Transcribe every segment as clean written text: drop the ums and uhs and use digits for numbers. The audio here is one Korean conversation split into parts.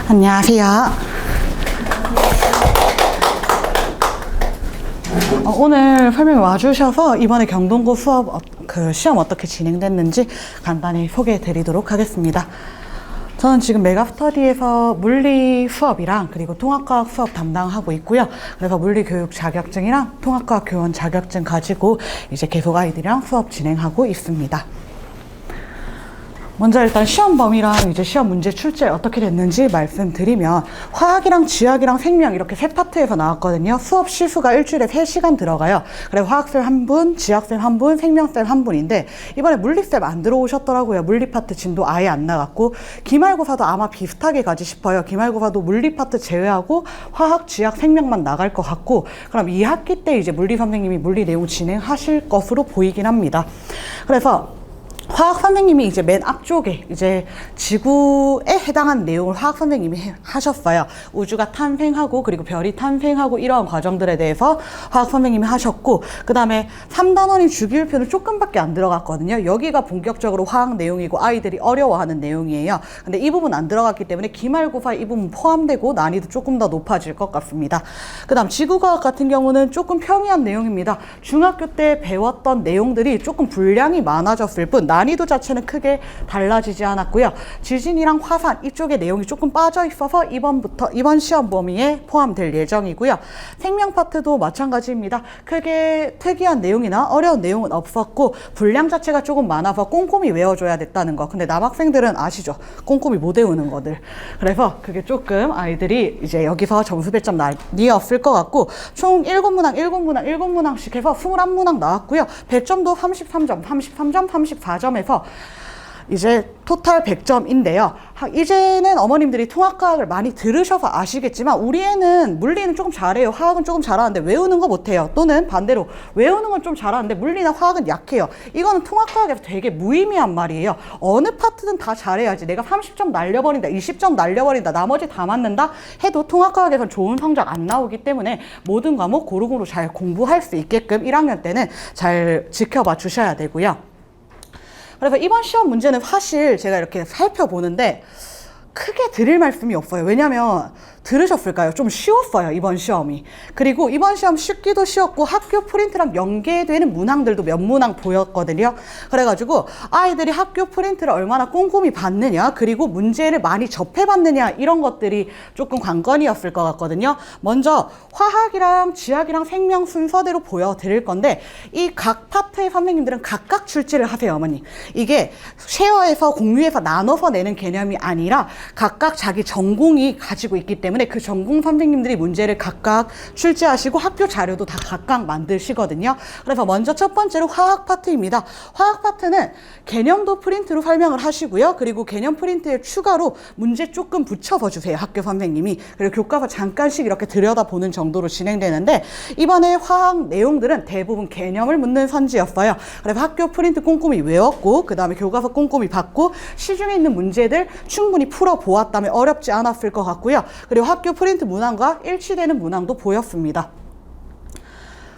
안녕하세요. 오늘 설명 와주셔서 이번에 경동고 수업 시험 어떻게 진행됐는지 간단히 소개해 드리도록 하겠습니다. 저는 지금 메가스터디에서 물리 수업이랑 그리고 통합과학 수업 담당하고 있고요. 그래서 물리교육 자격증이랑 통합과학 교원 자격증 가지고 이제 계속 아이들이랑 수업 진행하고 있습니다. 먼저 일단 시험 범위랑 이제 시험 문제 출제 어떻게 됐는지 말씀드리면 화학이랑 지학이랑 생명 이렇게 세 파트에서 나왔거든요. 수업 시수가 일주일에 3시간 들어가요. 그래서 화학쌤 1분, 지학쌤 1분, 생명쌤 1분인데 이번에 물리쌤 안 들어오셨더라고요. 물리 파트 진도 아예 안 나갔고 기말고사도 아마 비슷하게 가지 싶어요. 기말고사도 물리 파트 제외하고 화학, 지학, 생명만 나갈 것 같고 그럼 2학기 때 이제 물리 선생님이 물리 내용 진행하실 것으로 보이긴 합니다. 그래서 화학 선생님이 이제 맨 앞쪽에 이제 지구에 해당한 내용을 화학 선생님이 하셨어요. 우주가 탄생하고 그리고 별이 탄생하고 이러한 과정들에 대해서 화학 선생님이 하셨고 그 다음에 3단원인 주기율표는 조금밖에 안 들어갔거든요. 여기가 본격적으로 화학 내용이고 아이들이 어려워하는 내용이에요. 근데 이 부분 안 들어갔기 때문에 기말고사에 이 부분 포함되고 난이도 조금 더 높아질 것 같습니다. 그 다음 지구과학 같은 경우는 조금 평이한 내용입니다. 중학교 때 배웠던 내용들이 조금 분량이 많아졌을 뿐 난이도 자체는 크게 달라지지 않았고요. 지진이랑 화산 이쪽에 내용이 조금 빠져 있어서 이번 시험 범위에 포함될 예정이고요. 생명 파트도 마찬가지입니다. 크게 특이한 내용이나 어려운 내용은 없었고 분량 자체가 조금 많아서 꼼꼼히 외워줘야 됐다는 거. 근데 남학생들은 아시죠? 꼼꼼히 못 외우는 거들. 그래서 그게 조금 아이들이 이제 여기서 점수 배점 나뉘었을 것 같고 총 7문항씩 해서 21문항 나왔고요. 배점도 33점, 34점 에서 이제 토탈 100점인데요. 이제는 어머님들이 통합과학을 많이 들으셔서 아시겠지만 우리 애는 물리는 조금 잘해요. 화학은 조금 잘하는데 외우는 거 못해요. 또는 반대로 외우는 건 좀 잘하는데 물리나 화학은 약해요. 이거는 통합과학에서 되게 무의미한 말이에요. 어느 파트는 다 잘해야지. 내가 30점 날려버린다, 20점 날려버린다, 나머지 다 맞는다 해도 통합과학에서는 좋은 성적 안 나오기 때문에 모든 과목 고루고루 잘 공부할 수 있게끔 1학년 때는 잘 지켜봐 주셔야 되고요. 그래서 이번 시험 문제는 사실 제가 이렇게 살펴보는데 크게 드릴 말씀이 없어요. 왜냐면 들으셨을까요? 좀 쉬웠어요, 이번 시험이. 그리고 이번 시험 쉽기도 쉬웠고 학교 프린트랑 연계되는 문항들도 몇 문항 보였거든요. 그래가지고 아이들이 학교 프린트를 얼마나 꼼꼼히 봤느냐 그리고 문제를 많이 접해봤느냐 이런 것들이 조금 관건이었을 것 같거든요. 먼저 화학이랑 지학이랑 생명 순서대로 보여드릴 건데 이 각 파트의 선생님들은 각각 출제를 하세요, 어머니. 이게 쉐어해서 공유해서 나눠서 내는 개념이 아니라 각각 자기 전공이 가지고 있기 때문에 그 전공 선생님들이 문제를 각각 출제하시고 학교 자료도 다 각각 만드시거든요. 그래서 먼저 첫 번째로 화학 파트입니다. 화학 파트는 개념도 프린트로 설명을 하시고요. 그리고 개념 프린트에 추가로 문제 조금 붙여서 주세요, 학교 선생님이. 그리고 교과서 잠깐씩 이렇게 들여다보는 정도로 진행되는데 이번에 화학 내용들은 대부분 개념을 묻는 선지였어요. 그래서 학교 프린트 꼼꼼히 외웠고 그 다음에 교과서 꼼꼼히 봤고 시중에 있는 문제들 충분히 풀어보았다면 어렵지 않았을 것 같고요. 그리고 학교 프린트 문항과 일치되는 문항도 보였습니다.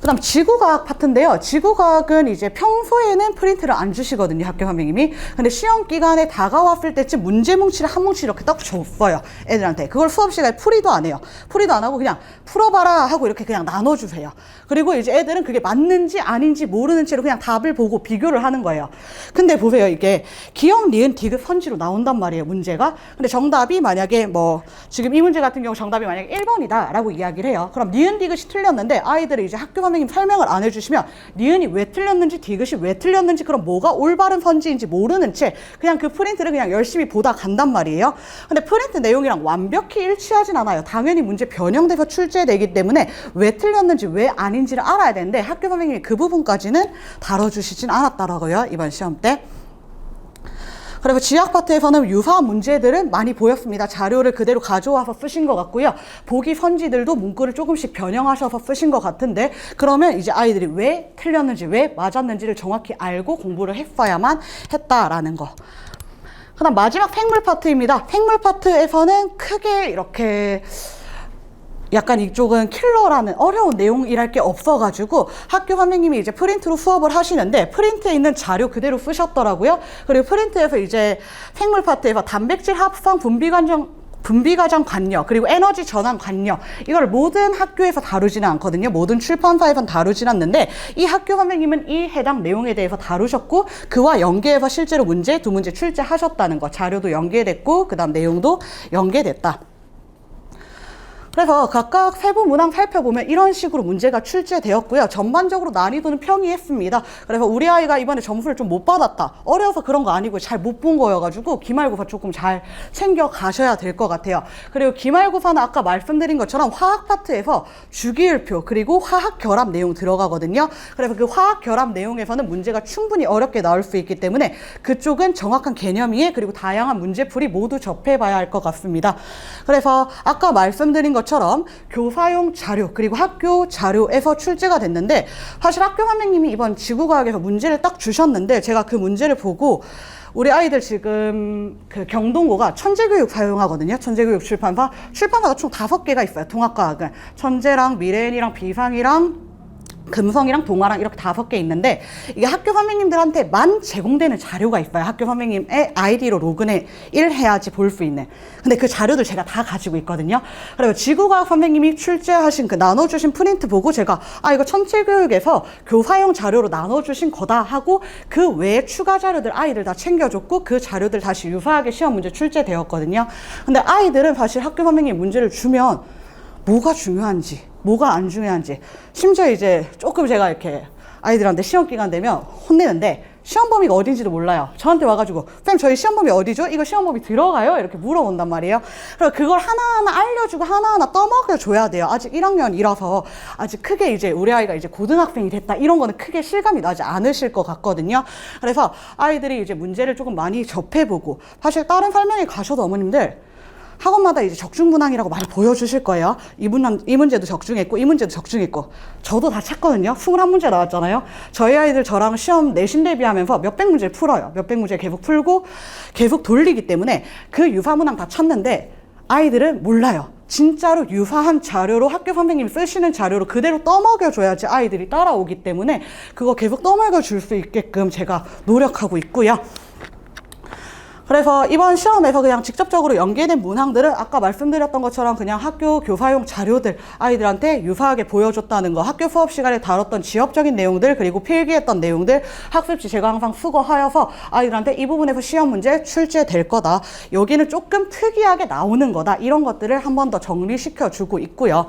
그 다음 지구과학 파트인데요. 지구과학은 이제 평소에는 프린트를 안 주시거든요, 학교 선생님이. 근데 시험 기간에 다가왔을 때쯤 문제 뭉치를 한 뭉치 이렇게 딱 줬어요, 애들한테. 그걸 수업 시간에 풀이도 안 해요. 풀이도 안 하고 그냥 풀어봐라 하고 이렇게 그냥 나눠주세요. 그리고 이제 애들은 그게 맞는지 아닌지 모르는 채로 그냥 답을 보고 비교를 하는 거예요. 근데 보세요, 이게 기억, 니은, 디귿, 선지로 나온단 말이에요, 문제가. 근데 정답이 만약에 뭐 지금 이 문제 같은 경우 정답이 만약에 1번이다 라고 이야기를 해요. 그럼 니은, 디귿이 틀렸는데 아이들이 이제 학교 선생님 설명을 안 해주시면 니은이 왜 틀렸는지 디귿이 왜 틀렸는지 그럼 뭐가 올바른 선지인지 모르는 채 그냥 그 프린트를 그냥 열심히 보다 간단 말이에요. 근데 프린트 내용이랑 완벽히 일치하진 않아요. 당연히 문제 변형돼서 출제되기 때문에 왜 틀렸는지 왜 아닌지를 알아야 되는데 학교 선생님이 그 부분까지는 다뤄주시진 않았더라고요, 이번 시험 때. 그리고 지학 파트에서는 유사한 문제들은 많이 보였습니다. 자료를 그대로 가져와서 쓰신 것 같고요. 보기 선지들도 문구를 조금씩 변형하셔서 쓰신 것 같은데 그러면 이제 아이들이 왜 틀렸는지 왜 맞았는지를 정확히 알고 공부를 했어야만 했다라는 거. 그다음 마지막 생물 파트입니다. 생물 파트에서는 크게 이렇게 약간 이쪽은 킬러라는 어려운 내용이랄 게 없어가지고 학교 선생님이 이제 프린트로 수업을 하시는데 프린트에 있는 자료 그대로 쓰셨더라고요. 그리고 프린트에서 이제 생물 파트에서 단백질 합성 분비 과정 분비과정 관여, 그리고 에너지 전환 관여, 이걸 모든 학교에서 다루지는 않거든요. 모든 출판사에선 다루진 않는데 이 학교 선생님은 이 해당 내용에 대해서 다루셨고 그와 연계해서 실제로 문제, 두 문제 출제하셨다는 거. 자료도 연계됐고 그 다음 내용도 연계됐다. 그래서 각각 세부 문항 살펴보면 이런 식으로 문제가 출제되었고요. 전반적으로 난이도는 평이했습니다. 그래서 우리 아이가 이번에 점수를 좀 못 받았다. 어려워서 그런 거 아니고 잘 못 본 거여가지고 기말고사 조금 잘 챙겨 가셔야 될 것 같아요. 그리고 기말고사는 아까 말씀드린 것처럼 화학 파트에서 주기율표 그리고 화학 결합 내용 들어가거든요. 그래서 그 화학 결합 내용에서는 문제가 충분히 어렵게 나올 수 있기 때문에 그쪽은 정확한 개념 이해 그리고 다양한 문제풀이 모두 접해봐야 할 것 같습니다. 그래서 아까 말씀드린 것처럼 교사용 자료 그리고 학교 자료에서 출제가 됐는데 사실 학교 선생님이 이번 지구과학에서 문제를 딱 주셨는데 제가 그 문제를 보고 우리 아이들 지금 그 경동고가 천재교육 사용하거든요. 천재교육 출판사가 총 5개가 있어요. 통합과학은 천재랑 미래인이랑 비상이랑 금성이랑 동화랑 이렇게 5개 있는데 이게 학교 선생님들한테만 제공되는 자료가 있어요. 학교 선생님의 아이디로 로그인을 해야지 볼 수 있는. 근데 그 자료들 제가 다 가지고 있거든요. 그리고 지구과학 선생님이 출제하신 그 나눠주신 프린트 보고 제가 이거 천체교육에서 교사용 자료로 나눠주신 거다 하고 그 외에 추가 자료들 아이들 다 챙겨줬고 그 자료들 다시 유사하게 시험 문제 출제되었거든요. 근데 아이들은 사실 학교 선생님이 문제를 주면 뭐가 중요한지 뭐가 안 중요한지 심지어 이제 조금 제가 이렇게 아이들한테 시험 기간 되면 혼내는데 시험 범위가 어딘지도 몰라요. 저한테 와가지고 쌤 저희 시험 범위 어디죠? 이거 시험 범위 들어가요? 이렇게 물어본단 말이에요. 그래서 그걸 하나하나 알려주고 하나하나 떠먹여줘야 돼요. 아직 1학년이라서 아직 크게 이제 우리 아이가 이제 고등학생이 됐다 이런 거는 크게 실감이 나지 않으실 것 같거든요. 그래서 아이들이 이제 문제를 조금 많이 접해보고 사실 다른 설명회 가셔도 어머님들 학원마다 이제 적중문항이라고 많이 보여주실 거예요. 이 문제도 적중했고 이 문제도 적중했고 저도 다 찾거든요. 21문제 나왔잖아요. 저희 아이들 저랑 시험 내신 대비하면서 몇백 문제를 풀어요. 몇백 문제 계속 풀고 계속 돌리기 때문에 그 유사문항 다 찾는데 아이들은 몰라요. 진짜로 유사한 자료로 학교 선생님이 쓰시는 자료로 그대로 떠먹여줘야지 아이들이 따라오기 때문에 그거 계속 떠먹여줄 수 있게끔 제가 노력하고 있고요. 그래서 이번 시험에서 그냥 직접적으로 연계된 문항들은 아까 말씀드렸던 것처럼 그냥 학교 교사용 자료들 아이들한테 유사하게 보여줬다는 거, 학교 수업 시간에 다뤘던 지역적인 내용들 그리고 필기했던 내용들 학습지 제가 항상 수거하여서 아이들한테 이 부분에서 시험 문제 출제될 거다. 여기는 조금 특이하게 나오는 거다. 이런 것들을 한 번 더 정리시켜주고 있고요.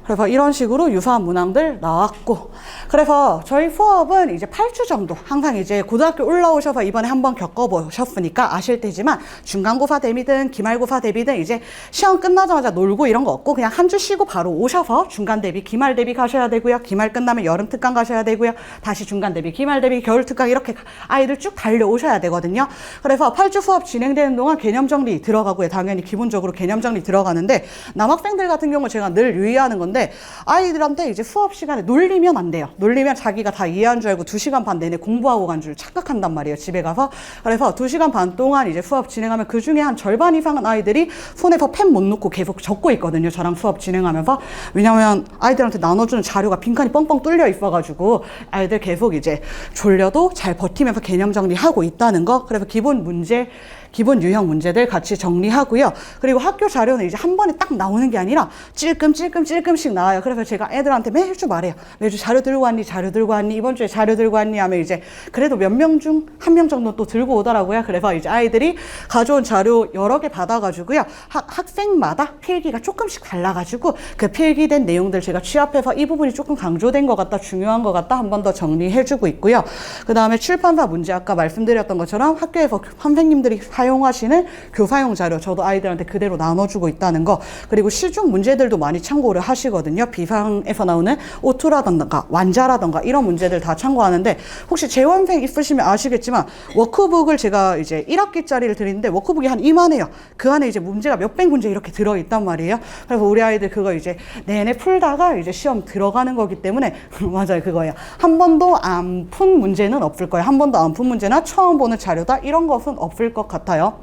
그래서 이런 식으로 유사한 문항들 나왔고 그래서 저희 수업은 이제 8주 정도 항상 이제 고등학교 올라오셔서 이번에 한번 겪어보셨으니까 아실 테지만 중간고사 대비든 기말고사 대비든 이제 시험 끝나자마자 놀고 이런 거 없고 그냥 한 주 쉬고 바로 오셔서 중간 대비 기말 대비 가셔야 되고요. 기말 끝나면 여름 특강 가셔야 되고요. 다시 중간 대비 기말 대비 겨울 특강 이렇게 아이들 쭉 달려오셔야 되거든요. 그래서 8주 수업 진행되는 동안 개념 정리 들어가고요. 당연히 기본적으로 개념 정리 들어가는데 남학생들 같은 경우 제가 늘 유의하는 건데 아이들한테 이제 수업 시간에 놀리면 안 돼요. 놀리면 자기가 다 이해한 줄 알고 2시간 반 내내 공부하고 간 줄 착각한단 말이에요. 집에 가서. 그래서 2시간 반 동안 이제 수업 진행하면 그 중에 한 절반 이상은 아이들이 손에서 펜 못 놓고 계속 적고 있거든요. 저랑 수업 진행하면서. 왜냐면 아이들한테 나눠주는 자료가 빈칸이 뻥뻥 뚫려 있어가지고 아이들 계속 이제 졸려도 잘 버티면서 개념 정리하고 있다는 거. 그래서 기본 문제 기본 유형 문제들 같이 정리하고요. 그리고 학교 자료는 이제 한 번에 딱 나오는 게 아니라 찔끔씩 나와요. 그래서 제가 애들한테 매주 말해요. 매주 자료 들고 왔니? 자료 들고 왔니? 이번 주에 자료 들고 왔니? 하면 이제 그래도 몇 명 중 한 명 정도 또 들고 오더라고요. 그래서 이제 아이들이 가져온 자료 여러 개 받아가지고요. 학생마다 필기가 조금씩 달라가지고 그 필기된 내용들 제가 취합해서 이 부분이 조금 강조된 것 같다, 중요한 것 같다 한 번 더 정리해주고 있고요. 그 다음에 출판사 문제 아까 말씀드렸던 것처럼 학교에서 선생님들이 사용하시는 교사용 자료 저도 아이들한테 그대로 나눠주고 있다는 거. 그리고 시중 문제들도 많이 참고를 하시거든요. 비상에서 나오는 오투라던가 완자라던가 이런 문제들 다 참고하는데 혹시 재원생 있으시면 아시겠지만 워크북을 제가 이제 1학기짜리를 드리는데 워크북이 한 이만해요. 그 안에 이제 문제가 몇백 문제 이렇게 들어있단 말이에요. 그래서 우리 아이들 그거 이제 내내 풀다가 이제 시험 들어가는 거기 때문에 맞아요, 그거예요. 한 번도 안 푼 문제는 없을 거예요. 한 번도 안 푼 문제나 처음 보는 자료다 이런 것은 없을 것 같아요.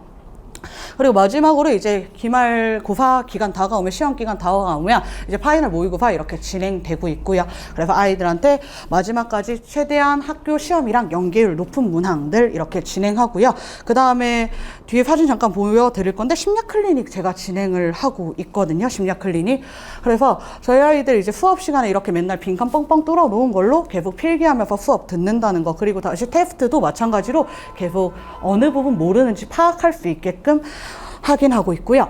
그리고 마지막으로 이제 기말고사 기간 다가오면, 시험 기간 다가오면 이제 파이널 모의고사 이렇게 진행되고 있고요. 그래서 아이들한테 마지막까지 최대한 학교 시험이랑 연계율 높은 문항들 이렇게 진행하고요. 그 다음에 뒤에 사진 잠깐 보여드릴 건데, 심리학 클리닉 제가 진행을 하고 있거든요. 심리학 클리닉. 그래서 저희 아이들 이제 수업 시간에 이렇게 맨날 빈칸 뻥뻥 뚫어 놓은 걸로 계속 필기하면서 수업 듣는다는 거, 그리고 다시 테스트도 마찬가지로 계속 어느 부분 모르는지 파악할 수 있게끔 확인하고 있고요.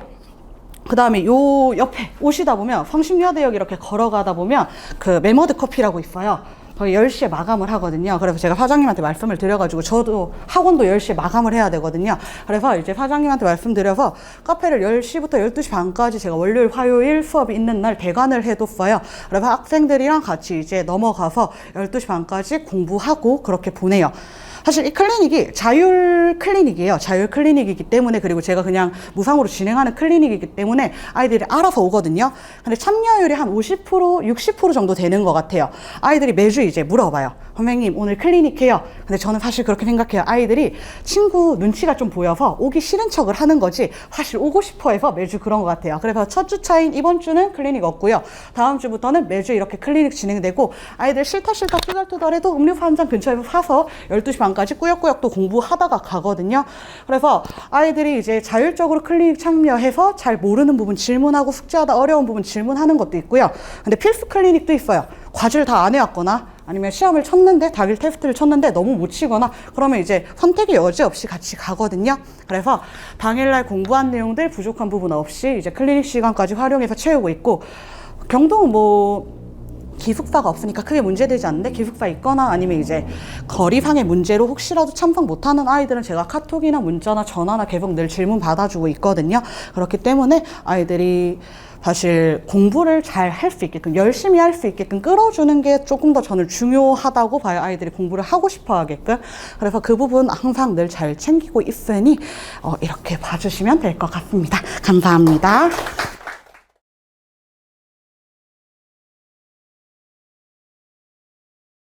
그 다음에 요 옆에 오시다 보면 성심여대역 이렇게 걸어가다 보면 그 메머드 커피라고 있어요. 거의 10시에 마감을 하거든요. 그래서 제가 사장님한테 말씀을 드려가지고, 저도 학원도 10시에 마감을 해야 되거든요. 그래서 이제 사장님한테 말씀드려서 카페를 10시부터 12시 반까지 제가 월요일, 화요일 수업이 있는 날 대관을 해뒀어요. 그래서 학생들이랑 같이 이제 넘어가서 12시 반까지 공부하고 그렇게 보내요. 사실 이 클리닉이 자율 클리닉이에요. 자율 클리닉이기 때문에, 그리고 제가 그냥 무상으로 진행하는 클리닉이기 때문에 아이들이 알아서 오거든요. 근데 참여율이 한 50%, 60% 정도 되는 것 같아요. 아이들이 매주 이제 물어봐요. 선생님, 오늘 클리닉 해요. 근데 저는 사실 그렇게 생각해요. 아이들이 친구 눈치가 좀 보여서 오기 싫은 척을 하는 거지, 사실 오고 싶어 해서 매주 그런 것 같아요. 그래서 첫 주차인 이번 주는 클리닉 없고요. 다음 주부터는 매주 이렇게 클리닉 진행되고, 아이들 싫다 투덜투덜해도 음료수 한 잔 근처에서 사서 12시 반까지 꾸역꾸역 또 공부하다가 가거든요. 그래서 아이들이 이제 자율적으로 클리닉 참여해서 잘 모르는 부분 질문하고, 숙제하다 어려운 부분 질문하는 것도 있고요. 근데 필수 클리닉도 있어요. 과제를 다 안 해왔거나, 아니면 시험을 쳤는데, 당일 테스트를 쳤는데 너무 못 치거나, 그러면 이제 선택의 여지 없이 같이 가거든요. 그래서 당일날 공부한 내용들 부족한 부분 없이 이제 클리닉 시간까지 활용해서 채우고 있고, 경동은 뭐 기숙사가 없으니까 크게 문제되지 않는데, 기숙사 있거나 아니면 이제 거리상의 문제로 혹시라도 참석 못하는 아이들은 제가 카톡이나 문자나 전화나 계속 늘 질문 받아주고 있거든요. 그렇기 때문에 아이들이 사실 공부를 잘 할 수 있게끔, 열심히 할 수 있게끔 끌어주는 게 조금 더 저는 중요하다고 봐요. 아이들이 공부를 하고 싶어 하게끔. 그래서 그 부분 항상 늘 잘 챙기고 있으니 이렇게 봐주시면 될 것 같습니다. 감사합니다.